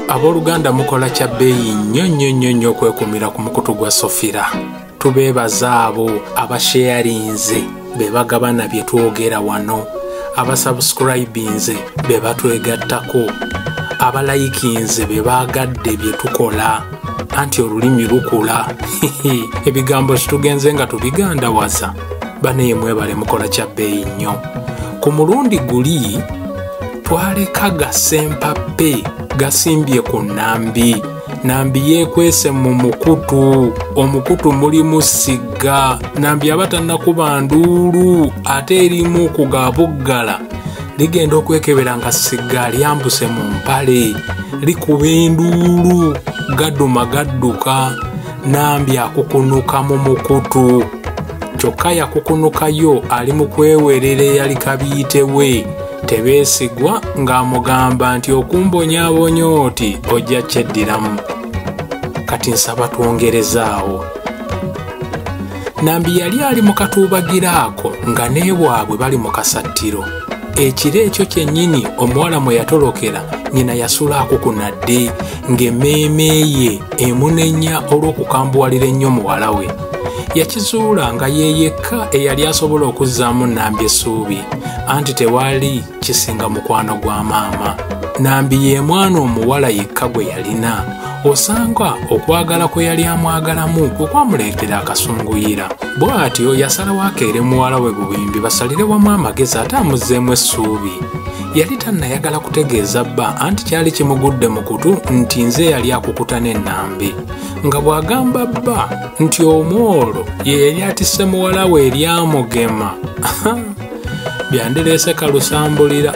Abooluganda mukola kya bbeeyi nnyo okwekumira ku mukutu gwa Sofira. Tubeebaza abo abasharinze be bagabana bye twogera wano, abasubscribinze be batwegattako, abalayikinze be baagadde bye tukola, anti olulimi lukula. Ebigambo kitugenze nga tubigandawaza. Bane mwebale mukola kya bbeeyi nnyo. Ku mulundi guli twaleka gasempappe gasimbye ku Nambi. Nambi yeekwese mu mukutu, omukutu mulimu sigga. Nambi abatannakuba nduulu ate erimu kugabuggala ligenda okwekebera nga sigga lyambuse mu mpale likuba enduulu gadduma gadduka. Nambi akukunuka mu mukutu, kyokka yakukunukayo ali mu kwewerera eyali kabiitewe Tebeesigwa ng'amugamba nti okumbonyaabonya oti ojja kyeddiramu. Kati nsaba twongerezaawo. Nambi yali ali mu katuubagira ako nga n'ewaabwe bali mu kasattiro. Ekiro ekyo kyennyini omuwala mwe yatolokera nnyina yasula akukunadde ng'emmeeme ye emunenya olw'okukambuwalira ennyo muwala we. Yakizuula nga ye yekka eyali asobola okuzzaamu Nambi essuubi, anti tewaali kisinga mukwano gwa maama. Nambi ye mwana omuwala yekka gwe yalina. Osanga okwagala kwe yali amwagalamu kwe kwamuleetera akasunguyira. Bw'atyo yasalawo akeere muwala we Buwimbi basalire wamu amagezi ate amuzzeemu essuubi. Yali tannayagala kutegeeza bba anti kyali kimugudde mu kutu nti nze yali akukuta ne Nambi. Nga bw'agamba bba nti omwolo ye yali atisse muwala we eryamugema. Byandireese kalusambulira.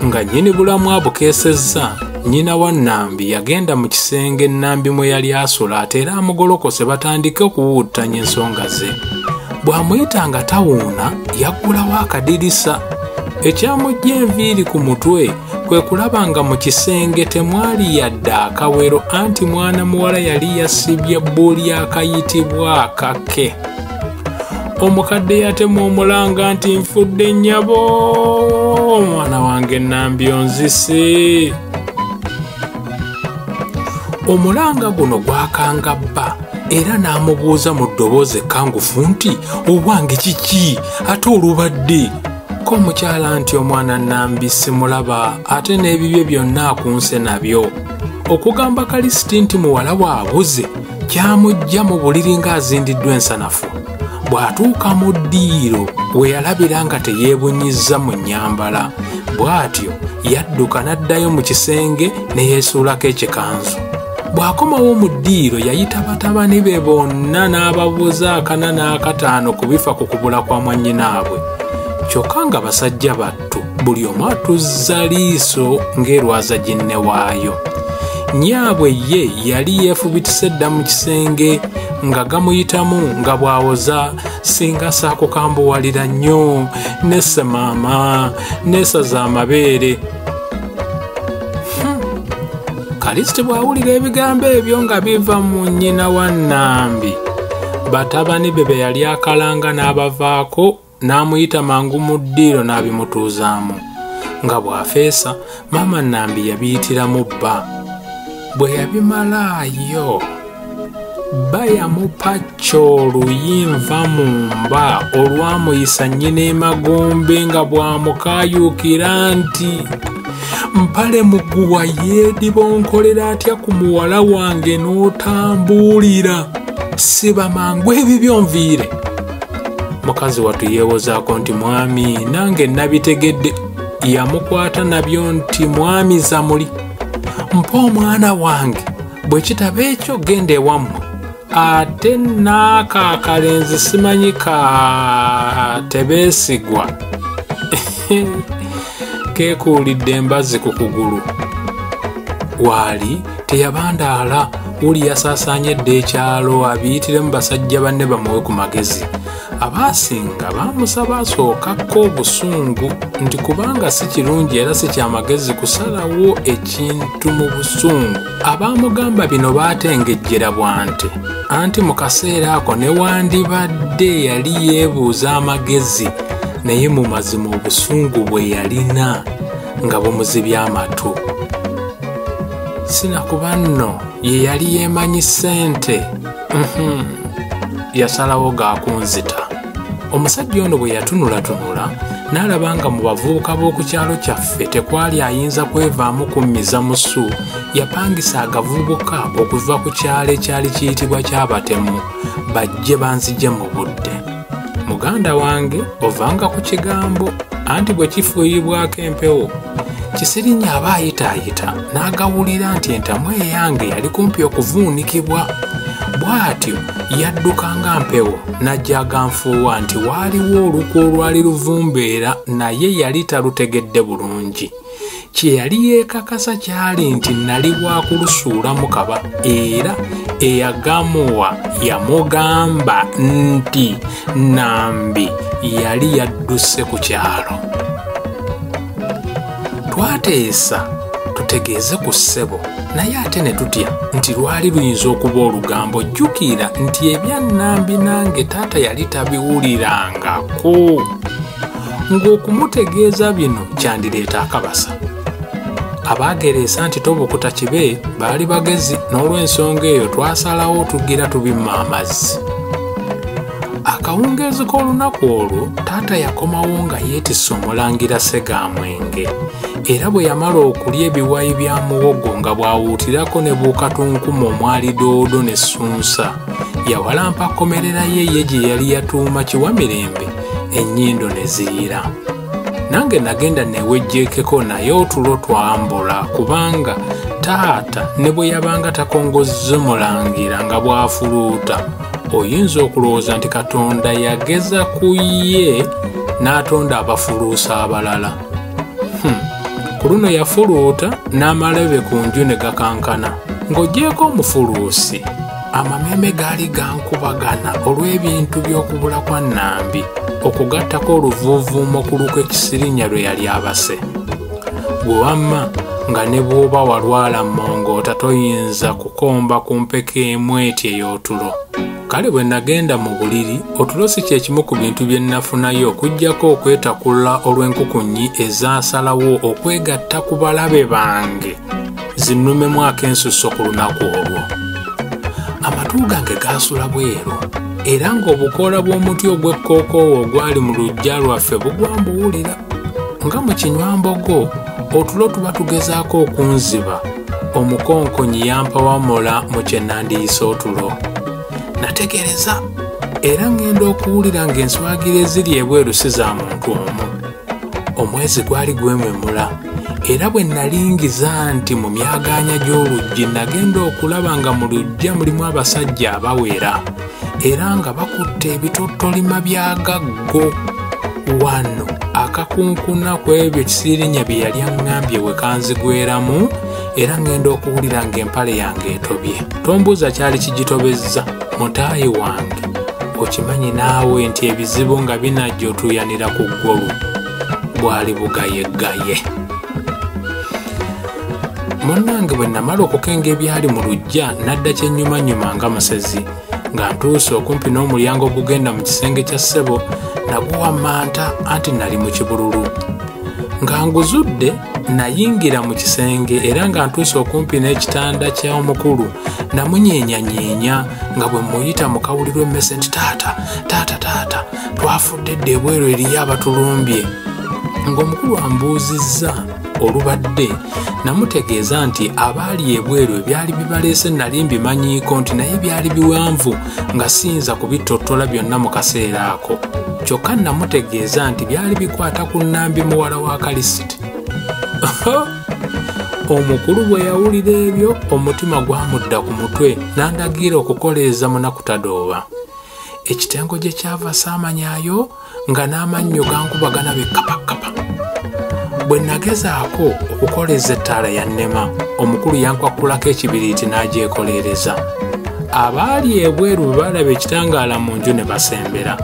Nga nnyini bulamu abukeesezza, nnyina wa Nambi yagenda mu kisenge Nambi mwe yali asula ate era amugolokose batandike okuwuutanya ensonga ze. Bw'amuyita nga tawuuna yaggulawo akadirisa. Ekyamujja enviiri ku mutwe kwe kulaba nga mu kisenge temwali yadde akawero anti mwana muwala yali yasibye bbuli akayitibwa akake. Omukadde yatema omulanga nti nfudde nnyabo, omwana wange Nambi onzise. Omulanga guno gwakanga bba era n'amubuuza mu ddoboozi ekkangufu nti obwange kiki ate olubadde? Ko mukyala nti omwana Nambi simulaba ate n'ebibye byonna akunse nabyo. Okugamba Kalisiti nti muwala waabuze kyamujja mu buliri ng'azindiddwa ensanafu. Bw'atuuka mu ddiiro we yalabira nga teyeebunyizza mu nnyambala, bw'atyo yadduka n'addayo mu kisenge ne yeesuulako ekikanzu. Bw'akomawo mu ddiiro yayita batabani be bonna n'ababuuza akana n'akataano ku bifa ku kubula kwa mwannyinaabwe. Kyokka nga basajja battu buli omu atuzza liiso ng'erwaza ginne waayo. Nnyabwe ye yali yeefubitise dda mu kisenge nga gamuyitamu nga bw'awoza singa saakukambuwalira nnyo nesse maama neesaza amabeere. Kalisiti bw'awulira ebigambo ebyo nga biva mu nnyina wa Nambi, batabani be be yali akalanga n'abavaako n'amuyita mangu mu ddiiro n'abimutuuzaamu. Nga bw'afeesa maama Nambi yabiyitiramu bba. Bwe yabimalaayo bba yamupa ky'oluyinva mu mba olwamuyisa nnyina emagombe nga bw'amukaayuukira nti mpale muguwa yeedibonkolera atya ku muwala wange n'otambuulira, siba mangu ebibyo nviire. Mukazi wattu yeewozaako nti mwami nange nabitegedde. Yamukwata nabyo nti mwami zamuli, mpa omwana wange, bwe kitaba ekyo genda ewammwe. Ate n'ako akalenzi simanyi ka Tebeesigwa keekuulidde embazzi ku kugulu. Waali teyabandaala, uli yasaasaanyedde ekyalo abiyitiremu basajja banne bamuwe ku magezi. Abaasinga baamusaba asookako obusungu nti kubanga si kirungi era si kyamagezi kusalawo ekintu mu busungu. Abaamugamba bino baatengejjera bwante, anti mu kaseera ako newandibadde yali yeebuuza amagezi naye mu mazima obusungu bwe yalina nga bumuzibya amatu. sinakuba nno ye yali yeemanyi ssente. Yasalawo gaakunzita. Omusajja ono bwe yatunulatunula n'alaba nga mu bavubuka b'oku kyalo kyaffe tekwali ayinza kwevaamu kummiza musu, yapangisa agavubuka okuva ku kyalo ekyali kiyitibwa ky'abatemu bajje banzije mu budde. Muganda wange ovanga ku kigambo anti bwe kifuuyibwako empewo Kisirinya aba ayitaayita n'agawulira nti entamu eyange yali kumpi okuvuunikibwa. Bw'atyo yadduka nga mpewo n'ajja aganfuuwa nti waaliwo oluku olwali luvumbeera naye yali talutegedde bulungi. Kye yali yeekakasa kyali nti nali bwakulusuula mu kaba era eyagamuwa yamugamba nti Nambi yali yadduse ku kyalo. Twateesa tutegeeze ku ssebo naye ate ne tutya nti lwali luyinza okuba olugambo. Jjukira nti ebya Nambi nange taata yali tabiwulirangako, ng'okumutegeeza bino kyandireeta akabasa. Abaagereesa nti tobukuta kibe baali bagezi, n'olw'ensonga eyo twasalawo tugira tubimma amazzi. Akawungeezi k'olunaku olwo taata yakomawo nga yeetisse omulangira Ssegaamwenge, era bwe yamala okulya ebiwayi bya muwogo nga bw'awuutirako ne buukatunkuma omwali doodo ne ssunsa, yawalampa komerera ye gye yali yatuuma Kiwamirembe, ennyindo ne ziyira. Nange nagenda newejjeekeko naye otulo twambula kubanga taata ne bwe yabanga takongozze mulangira nga bw'afuluuta oyinza okulowooza nti Katonda yageza ku ye n'atonda abafuluusa abalala. Ku luno yafuluuta n'amalabe ku nju ne gakankana. Ng'ogyeko omufuluusi amameme gaali gankubagana olw'ebintu by'okubula kwa Nambi okugattako oluvuuvuumo ku luku Ekisirinya lwe yali abase. Gwe wamma nga ne bw'oba walwala mmongoota toyinza kukomba ku mpeke emu eti ey'otulo. Kale bwe nagenda mu buliri otulo si kye kimu ku bintu bye nnafunayo okuggyako okwetakula olw'enkukunyi ezaasalawo okwegatta ku balabe bange zinnumemu ak'ensusso ku lunaku olwo. Amatu gange gaasula bweru era ng'obukoola bw'omuti ogw'ekkookoowo ogwali mu luggya lwaffe bugwambuwulira. Nga mu kinywambogo otulo tuba tugezaako okunziba, omukonkonyi yampawamula mu kye nandiyise otulo. Nategereza era ngenda okuwulira ng'enswagira eziri ebweru si za muntu omu. Omwezi gwali gwememula era bwe nalingiza nti mu myagaanya gy'oluggi nagenda okulaba nga mu luggya mulimu abasajja abawera era nga bakutte ebitottolima bya gaggo. Wano akakunkuna ku ebyo Kisirinya bye yali aŋŋambye we kanzigweramu era ngenda okuwulira ng'empale yange etobye. Tombuuza kyali kigitobezza mutaayi wange, okimanyi naawe nti ebizibu nga binajja otuuyanira ku ggolu. Bwali bugayegaye. Munnange bwe namala okukenga ebyali mu luggya nadda kyennyumanyuma nga musezi nga ntuuse okumpi n'omulyango ogugenda mu kisenge kya ssebo naguwa manta anti nali mu kibululu. Nga nguzudde nayingira mu kisenge era nga ntuuse okumpi n'ekitanda ky'omukulu namunyeenyanyeenya nga bwe muyita mu kawuliro emmese nti taata twafudde dde ebweru eriyo abatulumbye. Ng'omukulu ambuuzizza olubadde namutegeeza nti abaali ebweru ebyali bibaleese nali mbimanyiiko nti naye byali biwanvu nga siyinza kubitottola byonna mu kaseera ako. Kyokka namutegeeza nti byali bikwata ku Nambi muwala wa Kalisiti. Omukulu bwe yawulira ebyo omutima gwamudda ku mutwe n'andagira okukoleeza munakutadooba. Ekitengo gye kyava saamanyayo nga n'amannyo gankubagana be kapakapa. Bwe nagezaako okukoleeza ettaala yannema, omukulu yankwakulako ekibiriiti n'agyekoleereza. Abaali ebweru bwe baalaba ekitangaala mu nju ne basembera.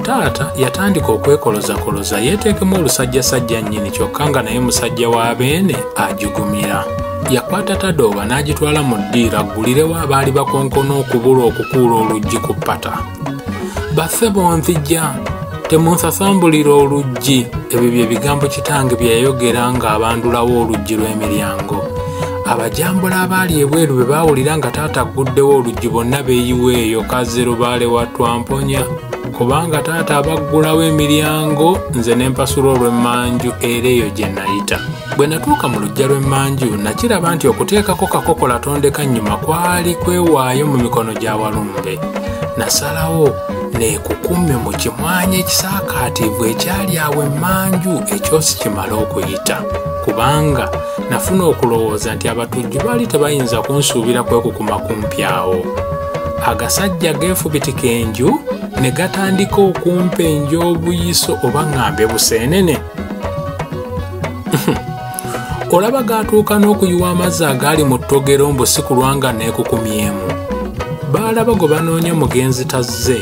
Taata yatandika okwekolozakoloza yeeteekemu olusajjasajja nnyini kyokka nga naye musajja wa beene agigumira. Yakwata Tadooba n'agitwala mu ddiiro aggulirewo abaali bakonkona okubula okukuula oluggi ku ppata. Baffe bonzijja temunsasambulira oluggi. Ebyo bye bigambo kitange bye yayogera nga abandulawo oluggi lw'emiryango. abajambola abaali ebweru bwe baawulira nga taata agguddewo oluggi bonna beeyiwa eyo Kazero baale watwamponya kubanga taata abaggulawo emiryango nze ne mpasula olw'emmanju era eyo gye nayita. Bwe natuuka mu luggya lw'emmanju nakiraba nti okuteekako kakokola tondeka nnyuma kwali kwewaayo mu mikono gya Walumbe. Nasalawo neekukumme mu kimwanya ekisaakaativu ekyali awo emmanju ekyosi kimala okuyita kubanga nafuna okulowooza nti abatujju baali tebayinza kunsuubira kwekukuma kumpi awo. Agasajja geefubitika enju ne gatandika okumpenja obuyiso oba ŋŋambe buseenene. Olaba gaatuuka n'okuyiwa amazzi agaali mu ttogero mbu si kulwa nga neekukumyemu. Baalaba gwe banoonya mugenzi tazze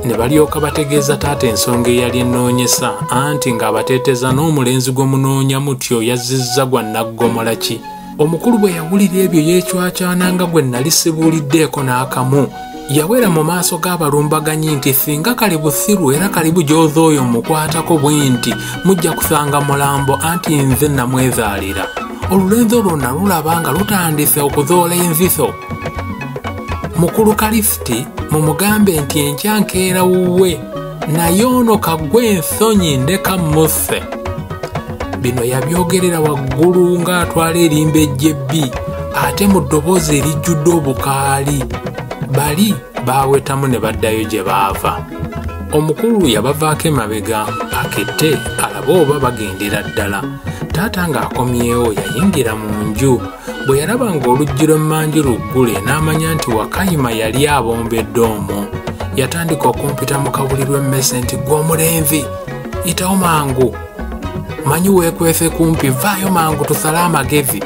ne balyoka bategeeza taata ensonga eyali ennoonyesa anti ng'abateeteza n'omulenzi gwe munoonya mutyo yazzizza gwa naggomola ki. Omukulu bwe yawulira ebyo yeecwacwana gwe nali sibuuliddeeko n'akamu yawera mu maaso g'abalumbaganyi nti singa kali busiru era kalibu gy'oza oyo mukwatako bwe nti mujja kusanga mulambo anti nze namwezaalira. Olulenzi olwo nalulaba nga lutandise okuzoola enziso. Mukulu Kalifiti mumugambe nti enkya nkeera wuwe naye ono kaggwe ensonyi ndeka musse. Bino yabyogerera waggulu ng'atwala erimba ejjebbi ate mu ddoboozi erijjudde obukaali. Bali baawetamu ne baddayo gye baava. Omukulu yabavaako emabega akette alabe oba bagendera ddala. Taata ng'akomyewo yayingira mu nju. Bwe yalaba ng'oluggi lw'emmanju luggule n'amanya nti Wakayima yali abombedde omwo. Yatandika okumpita mu kabuli lw'emmese nti gwe omulenzi yitawo mangu. Manyi weekwese kumpi vaayo mangu tusale amagezi.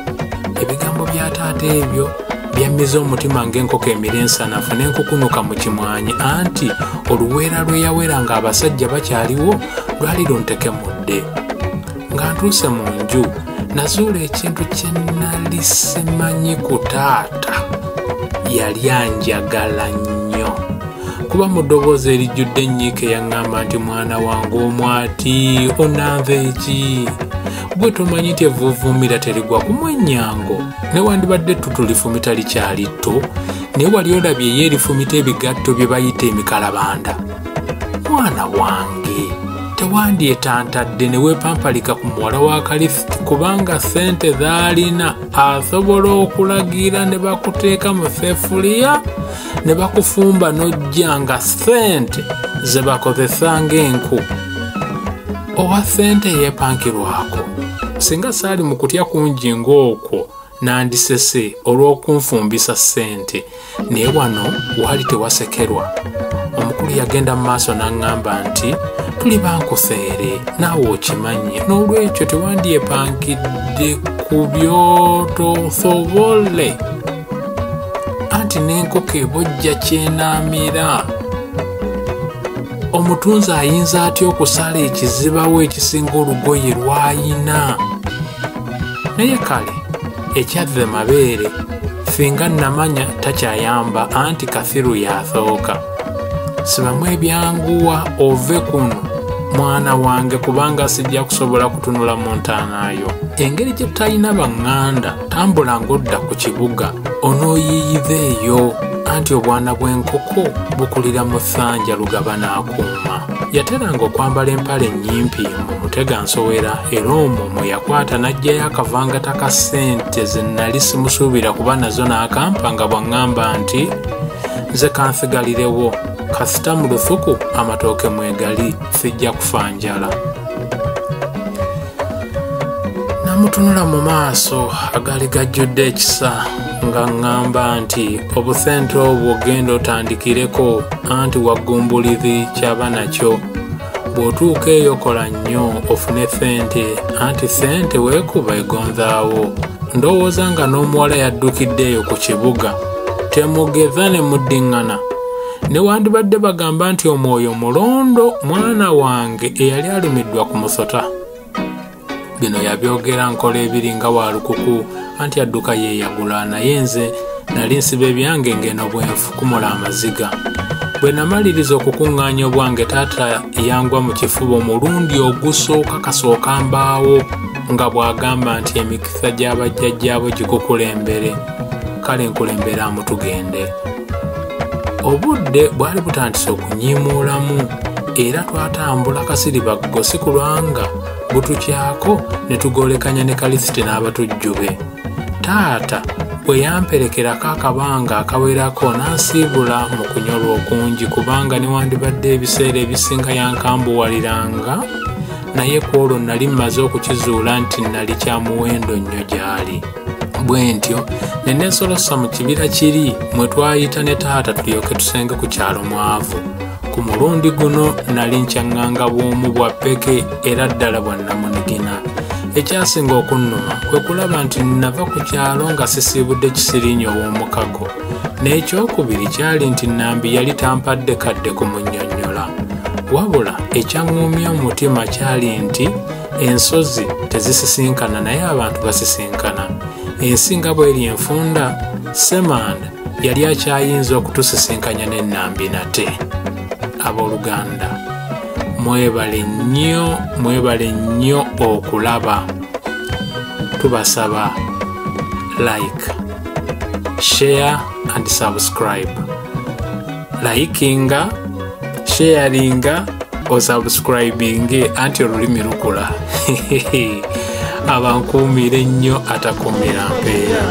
Ebigambo bya taata ebyo byammiza omutima ng'enkoko emira ensanafu n'enkukunuka mu kimwanyi anti oluweera lwe yawera ng'abasajja bakyaliwo lwali luntekemudde. Nga ntuuse mu nju nazuula ekintu kye nnali simanyi ku taata. Yali anjagala nnyo kuba mu ddoboozi erijjudde ennyiike yaŋŋamba nti mwana wange omwati onanva eki gwe tomanyi nti evvuuvuumira terigwa ku mwenyango newandibadde ettutu lifumita likyali tto naye wali olabye ye erifumita ebigatto bye bayita emikalabanda. Mwana wange tewandyetantadde ne weepampalika ku muwala wa Kalifiti kubanga ssente z'alina asobola okulagira ne bakuteeka mu sefuliya ne bakufumba n'ojja nga ssente ze bakozesa ng'enku. Owa ssente yeepankirwako singa saali mu kutya kungi ng'okwo nandisese olw'okunfumbisa ssente naye wano waali tewasekerwa. Omukulu yagenda mu maaso n'aŋŋamba nti tuli bankuseere naawe okimanyi n'olwekyo tewandyepankidde ku byotosobole anti n'enkoko ebojja kyenaamira. Omutunzi ayinza atya okusala ekizibawo ekisinga olugoye lw'ayina? Naye kale ekyazze mabeere singa namanya takyayamba anti kasiru yasooka. Sibamu ebyanguwa ove kuno mwana wange kubanga sijja kusobola kutunula mu ntaanaayo. Engeri gye tutalina baŋŋanda tambula ng'odda ku kibuga onooyiyiza eyo anti obwana bw'enkoko bukulira mu ssanja lugaba n'akuuma. Yateranga okwambala empale ennyimpi mu mutega nsowera era omwo mwe yakwata n'aggyayo akavangata ka ssente ze nnali simusuubira kuba nazo n'akampa nga bw'aŋŋamba nti nze kansigalirewo kasita mu lusuku amatooke mwegali sijja kufa njala. Namutunula mu maaso agali gajjudde ekisa nga ŋŋamba nti obusente obwo genda otandikireko anti waggumbulizi kyaba nakyo. Bw'otuuka eyo kola nnyo ofune ssente anti ssente weekuba egonzaawo. Ndowooza nga n'omuwala yaddukiddeeyo ku kibuga temugeza ne muddiŋŋana. Newandibadde bagamba nti omwoyo mulondo mwana wange eyali alumiddwa ku musota. Bino yabyogera nkola ebiri nga walukuku anti adduka yeeyagula naye nze nali nsiba ebyange ng'eno bwenfukumula amaziga. Bwe namaliriza okukuŋŋaanya obwange taata yangwa mu kifuba omulundi ogusooka kasooka mbaawo nga bw'agamba nti emikisa gy'abajjajjaabo gikukulembere, kale nkulemberamu tugende. Obudde bwali butandise okunyiimuulamu era twatambula kasiribaggo si kulwanga butukyako ne tugolekanya ne Kalisiti n'abatujjube. Taata bwe yamperekerako akabanga akawerako n'ansiibula mu kunyolwa okungi kubanga newandibadde ebiseera ebisinga yankambuwaliranga, naye ku olwo nali mmaze okukizuula nti nali kya muwendo nnyo gy'ali. Bwe ntyo ne neesolosa mu kibira kiri mwe twayita ne taata tulyoke tusenge ku kyalo Mwavu. Ku mulundi guno nali nkyaŋŋanga bwomu bwa ppeke era ddala bwa nnamunigina. Ekyasinga okunnuma kwe kulaba nti nava ku kyalo nga sisiibudde kisiriinyo ow'omukago, n'ekyokubiri kyali nti Nambi yali tampadde kadde kumunnyonnyola. Wabula ekyaŋŋumya omutima kyali nti ensozi tezisisinkana naye abantu basisinkana. Ensi nga bw'eri enfunda, Semanda yali akyayinza okutusisinkanya ne Nambi nate. Abooluganda, mwebale nnyo okulaba. Tubasaba like, share and subscribe. Likinga, sharinga o subscribing anti olulimi lukula. Abankuumire nnyo atakuumira mpeera.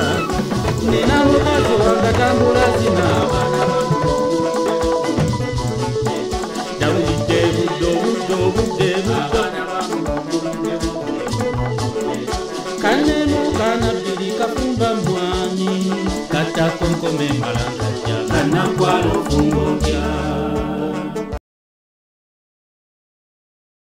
Kata konkome malanga kana kwalo fungo kya